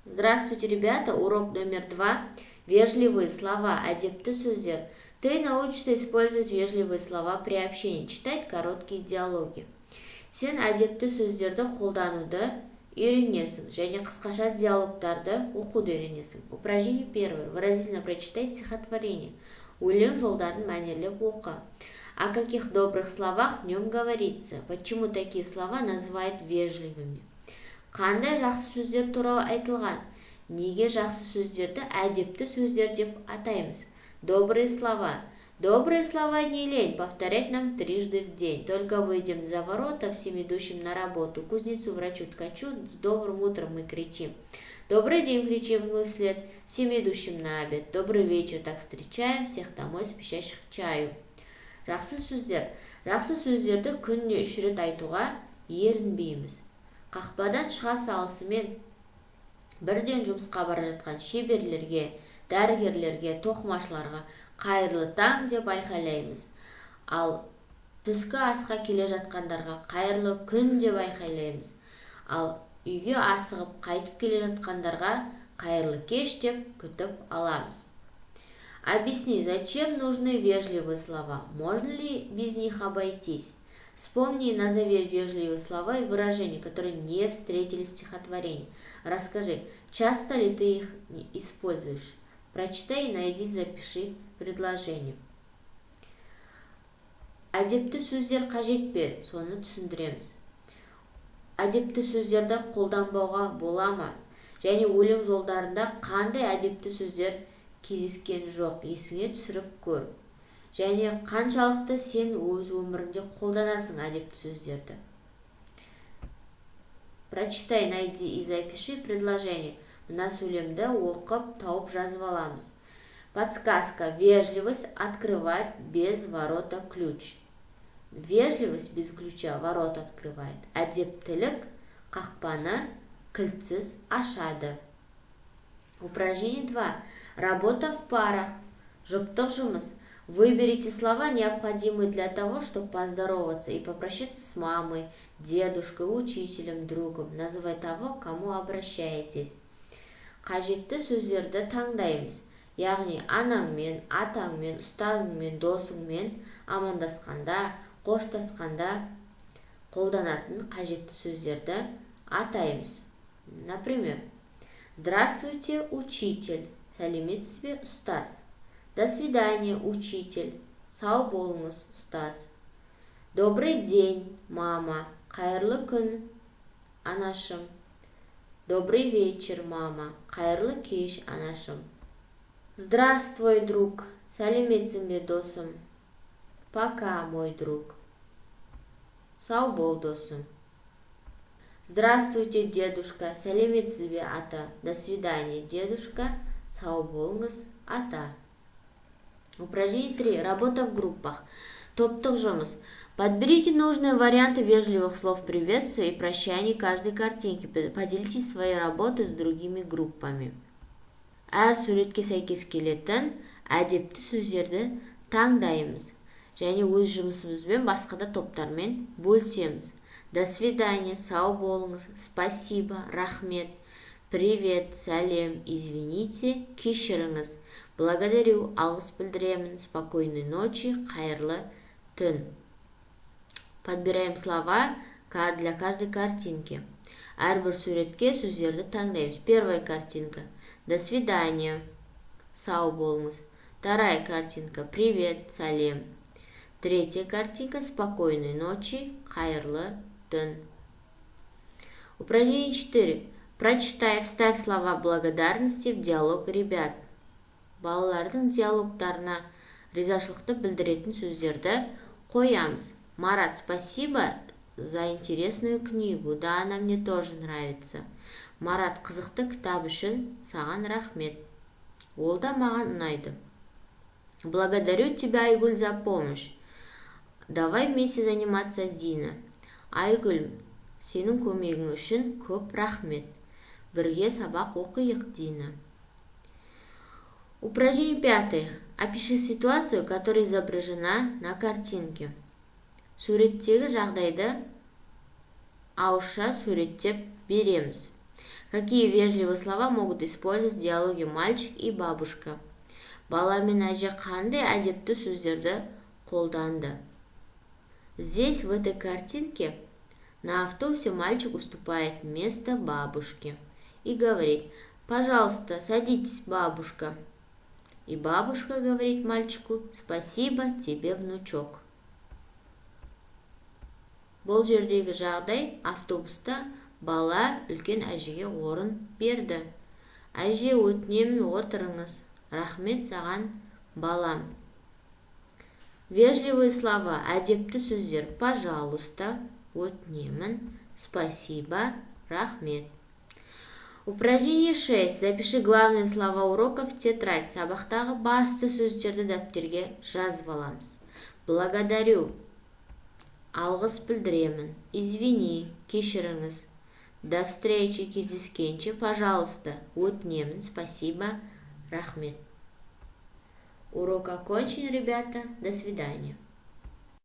Здравствуйте, ребята! Урок номер 2. Вежливые слова, әдепті сөздер. Ты научишься использовать вежливые слова при общении, читать короткие диалоги. Сен әдепті сөздерді қолдануды үйренесің, және қысқаша диалогтарды оқуды үйренесің. Упражнение 1. Выразительно прочитай стихотворение. Өлең жолдарын мәнерлеп оқы. О каких добрых словах в нем говорится? Почему такие слова называют вежливыми? Қандай жақсы сөздер туралы айтылған? Неге жақсы сөздерді әдепті сөздер деп атаймыз? Добрые слова. Добрые слова не лень повторять нам трижды в день. Только выйдем за ворота, всем идущим на работу, кузнецу, врачу, ткачу, с добрым утром мы кричим. Добрый день, кричим мы вслед всем идущим на обед. Добрый вечер, так встречаем всех домой спешащих к чаю. Жақсы сөздер. Жақсы сөздерді күніне 3 рет айтуға ерінбейміз. Қақпадан шыға салысымен бірден жұмысқа бара жатқан шеберлерге, дәрігерлерге, тоқымашыларға қайырлы таң деп айқайлаймыз. Ал түскі асқа келе жатқандарға қайырлы күн деп айқайлаймыз. Ал үйге асығып қайтып келе жатқандарға қайырлы кеш деп күтіп аламыз. Объясни, зачем нужны вежливые слова? Можно ли без них обойтись? Вспомни и назови вежливые слова и выражения, которые не встретились в стихотворении. Расскажи, часто ли ты их используешь? Прочитай и найди, запиши предложение. Әдепті сөздер қажет пе? Соны түсіндіреміз. Әдепті сөздерді қолданбауға бола ма? Және өлең жолдарында қандай әдепті сөздер кездескен жоқ? Есіңе түсіріп көр. Және қаншалықты сен өз өміріңде қолданасың әдепті сөздерді. Прочитай, найди и запиши предложение. Мына сөйлемді оқып, тауып жазып аламыз. Подсказка. Вежливость открывать без ворота ключ. Вежливость без ключа ворот открывает. Әдептілік қақпаны кілтсіз ашады. Упражнение 2. Работа в парах. Жұптық жұмыс. Выберите слова, необходимые для того, чтобы поздороваться и попрощаться с мамой, дедушкой, учителем, другом. Называй того, к кому обращаетесь. Қажетті сөздерді таңдаймыз. Яғни анаңмен, атаңмен, ұстазыңмен, досыңмен амандасқанда, қоштасқанда қолданатын қажетті сөздерді атаймыз. Например, здравствуйте, учитель. Сәлеметсіз бе, ұстаз. До свидания, учитель. Сау болыңыз, ұстаз. Добрый день, мама. Қайырлы күн, анашым. Добрый вечер, мама. Қайырлы кеш, анашым. Здравствуй, друг. Сәлеметсің бе, досым. Пока, мой друг. Сау бол, досым. Здравствуйте, дедушка. Сәлеметсіз бе, ата. До свидания, дедушка. Сау болыңыз, ата. Упражнение 3. Работа в группах. Топтық жұмыс. Подберите нужные варианты вежливых слов приветствия и прощания каждой картинки. Поделитесь своей работой с другими группами. Әр суретке сәйкес келетін әдепті сөздерді таңдаймыз. Және өз жұмысымызбен басқада топтармен бөлсеміз. До свидания, сау болыңыз, спасибо, рахмет, привет, сәлем, извините, кешіріңіз. Благодарю, алғыс білдіремін, спокойной ночи, қайырлы түн. Подбираем слова для каждой картинки. Әрбір суретке сөздерді таңдаймыз. Первая картинка. До свидания, сау болыңыз. Вторая картинка. Привет, сәлем. Третья картинка. Спокойной ночи, қайырлы түн. Упражнение 4. Прочитай, вставь слова благодарности в диалог ребят. Балалардың диалогтарына ризашылықты білдіретін сөздерді қоямыз. Марат, спасибо за интересную книгу. Да, она мне тоже нравится. Марат, қызықты кітап үшін саған рахмет. Ол да маған ұнайды. Благодарю тебя, Айгүл, за помощь. Давай вместе заниматься, Дина. Айгүл, сенің көмегің үшін көп рахмет. Бірге сабақ оқиық, Дина. Упражнение 5. Опиши ситуацию, которая изображена на картинке. Суреттегі жағдайды ауызша суреттеп береміз. Какие вежливые слова могут использовать в диалоге мальчик и бабушка? Бала мен әже қандай әдепті сөздерді қолданды? Здесь, в этой картинке, на автобусе мальчик уступает место бабушке и говорит: «Пожалуйста, садитесь, бабушка». И бабушка говорит мальчику: «Спасибо тебе, внучок». Бұл жердегі жағдай, автобуста бала үлкен әжеге орын берді. «Әже, өтінемін, отырыңыз. Рахмет саған, балам». Вежливые слова, әдепті сөздер: пожалуйста, өтінемін, спасибо, рахмет. Упражнение 6. Запиши главные слова урока в тетрадь. Сабақтағы басты сөздерді дәптерге жазып аламыз. Благодарю. Алғыс білдіремін. Извини, кешіріңіз. До встречи, кездескенше. Пожалуйста, өтінемін, спасибо, рахмет. Урок окончен, ребята. До свидания.